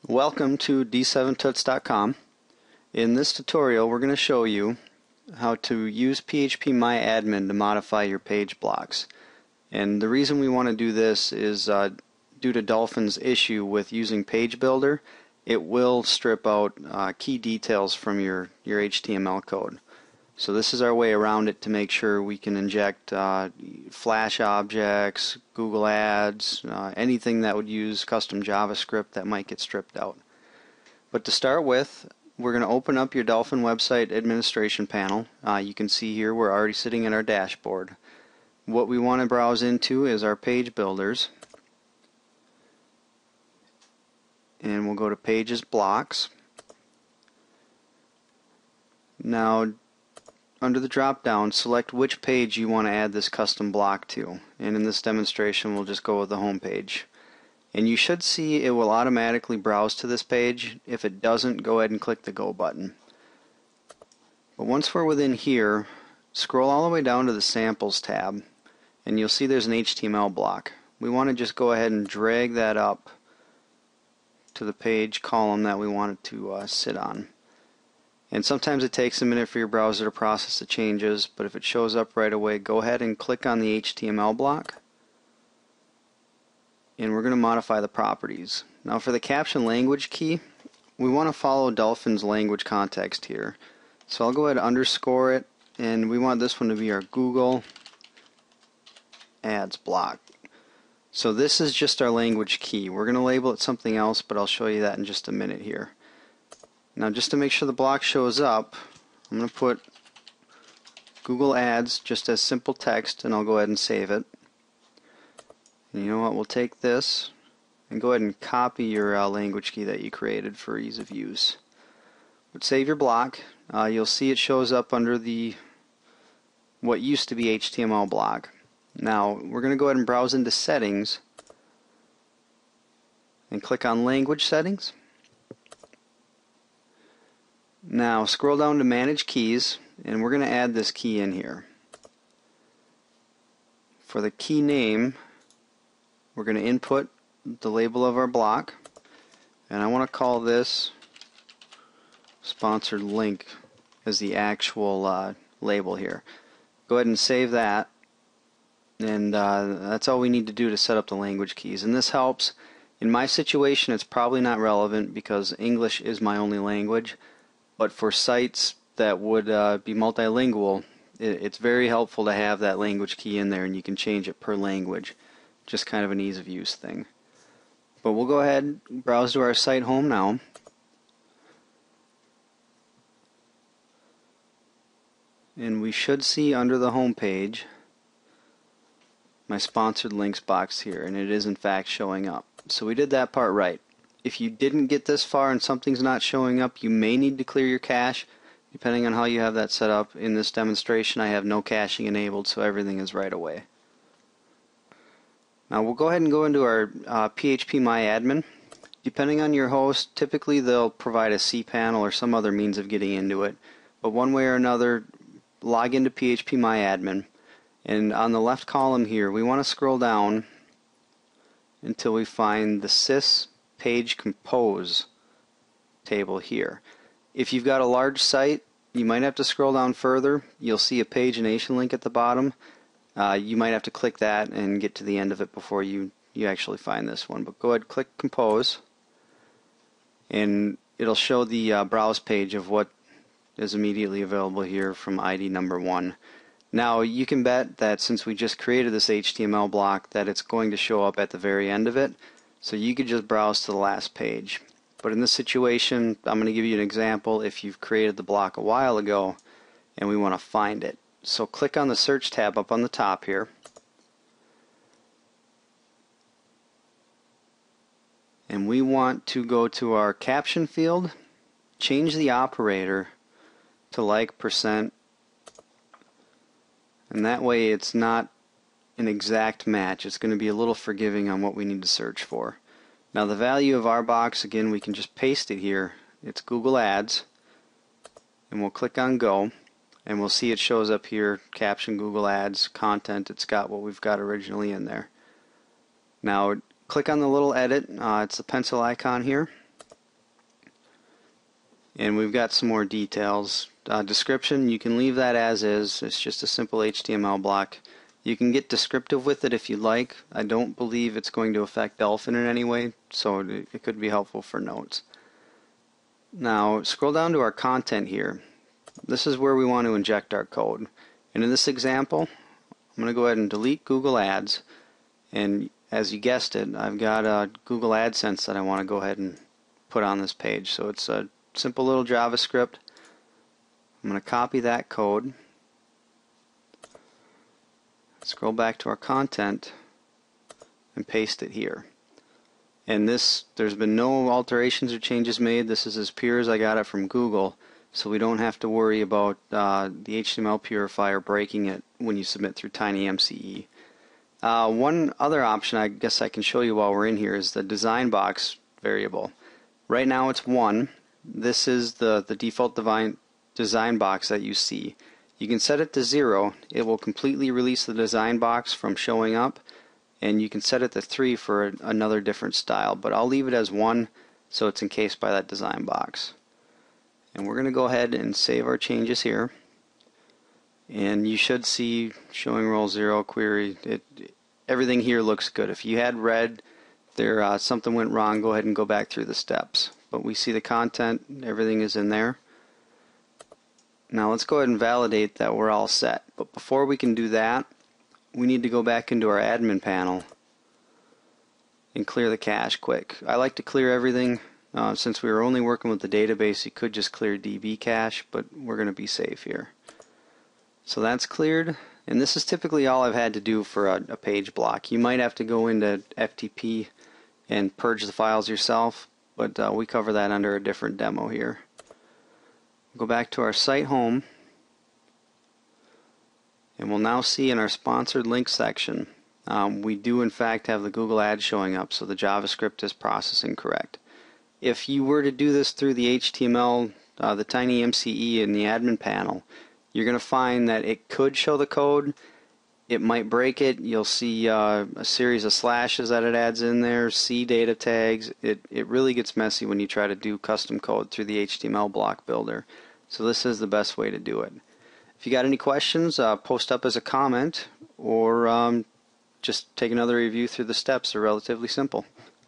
Welcome to d7tuts.com. In this tutorial we're going to show you how to use phpMyAdmin to modify your page blocks. And the reason we want to do this is due to Dolphin's issue with using Page Builder. It will strip out key details from your HTML code. So this is our way around it to make sure we can inject Flash objects, Google Ads, anything that would use custom JavaScript that might get stripped out. But to start with, we're going to open up your Dolphin website administration panel. You can see here we're already sitting in our dashboard. What we want to browse into is our page builders. And we'll go to Pages Blocks. Now, under the drop down, select which page you want to add this custom block to. And in this demonstration, we'll just go with the home page. And you should see it will automatically browse to this page. If it doesn't, go ahead and click the Go button. But once we're within here, scroll all the way down to the Samples tab, and you'll see there's an HTML block. We want to just go ahead and drag that up to the page column that we want it to sit on. And sometimes it takes a minute for your browser to process the changes, but if it shows up right away, go ahead and click on the HTML block, and we're going to modify the properties. Now for the caption language key, we want to follow Dolphin's language context here. So I'll go ahead and underscore it, and we want this one to be our Google Ads block. So this is just our language key. We're going to label it something else, but I'll show you that in just a minute here. Now just to make sure the block shows up, I'm going to put Google Ads just as simple text, and I'll go ahead and save it. And you know what, we'll take this and go ahead and copy your language key that you created for ease of use. But save your block. You'll see it shows up under the what used to be HTML block. Now we're going to go ahead and browse into Settings and click on Language Settings. Now scroll down to Manage Keys, and we're going to add this key in here. For the key name, we're going to input the label of our block, and I want to call this Sponsored Link as the actual label here. Go ahead and save that, and that's all we need to do to set up the language keys. And this helps. In my situation, it's probably not relevant because English is my only language. But for sites that would be multilingual, it's very helpful to have that language key in there, and you can change it per language. Just kind of an ease of use thing. But we'll go ahead and browse to our site home now. And we should see under the home page my sponsored links box here, and it is in fact showing up. So we did that part right. If you didn't get this far and something's not showing up, you may need to clear your cache, depending on how you have that set up. In this demonstration, I have no caching enabled, so everything is right away. Now we'll go ahead and go into our phpMyAdmin. Depending on your host, typically they'll provide a cPanel or some other means of getting into it. But one way or another, log into phpMyAdmin. And on the left column here, we want to scroll down until we find the sys page compose table here. If you've got a large site, you might have to scroll down further. You'll see a pagination link at the bottom. You might have to click that and get to the end of it before you actually find this one. But go ahead, click compose, and it'll show the browse page of what is immediately available here from ID number 1. Now you can bet that since we just created this HTML block that it's going to show up at the very end of it. So you could just browse to the last page. But in this situation, I'm going to give you an example if you've created the block a while ago and we want to find it. So click on the Search tab up on the top here. And we want to go to our caption field, change the operator to like %, and that way it's not an exact match. It's going to be a little forgiving on what we need to search for. Now the value of our box, again, we can just paste it here. It's Google Ads, and we'll click on Go, and we'll see it shows up here, caption Google Ads, content. It's got what we've got originally in there. Now click on the little edit, it's the pencil icon here, And we've got some more details. Description, you can leave that as is. It's just a simple HTML block. You can get descriptive with it if you like. I don't believe it's going to affect Dolphin in any way, so it could be helpful for notes. Now scroll down to our content here. This is where we want to inject our code. And in this example, I'm going to go ahead and delete Google Ads. And as you guessed it, I've got a Google AdSense that I want to go ahead and put on this page. So it's a simple little JavaScript. I'm going to copy that code. Scroll back to our content and paste it here. And this, there's been no alterations or changes made. This is as pure as I got it from Google, so we don't have to worry about the HTML purifier breaking it when you submit through TinyMCE. One other option I guess I can show you while we're in here is the design box variable. Right now it's 1. This is the default design box that you see. You can set it to 0. It will completely release the design box from showing up, and you can set it to 3 for another different style, but I'll leave it as 1 so it's encased by that design box. And we're going to go ahead and save our changes here, and you should see showing role 0 query. Everything here looks good. If you had read there something went wrong, go ahead and go back through the steps. But we see the content, everything is in there. Now let's go ahead and validate that we're all set. But before we can do that, we need to go back into our admin panel and clear the cache quick. I like to clear everything. Since we were only working with the database, you could just clear DB cache, but we're going to be safe here. So that's cleared, and this is typically all I've had to do for a page block. You might have to go into FTP and purge the files yourself, but we cover that under a different demo here. Go back to our site home, and we'll now see in our sponsored link section we do in fact have the Google Ads showing up, so the JavaScript is processing correct. If you were to do this through the HTML, the TinyMCE in the admin panel, you're going to find that it could show the code. It might break it. You'll see a series of slashes that it adds in there, C data tags. It really gets messy when you try to do custom code through the HTML block builder. So this is the best way to do it. If you got any questions, post up as a comment, or just take another review through the steps. They're relatively simple.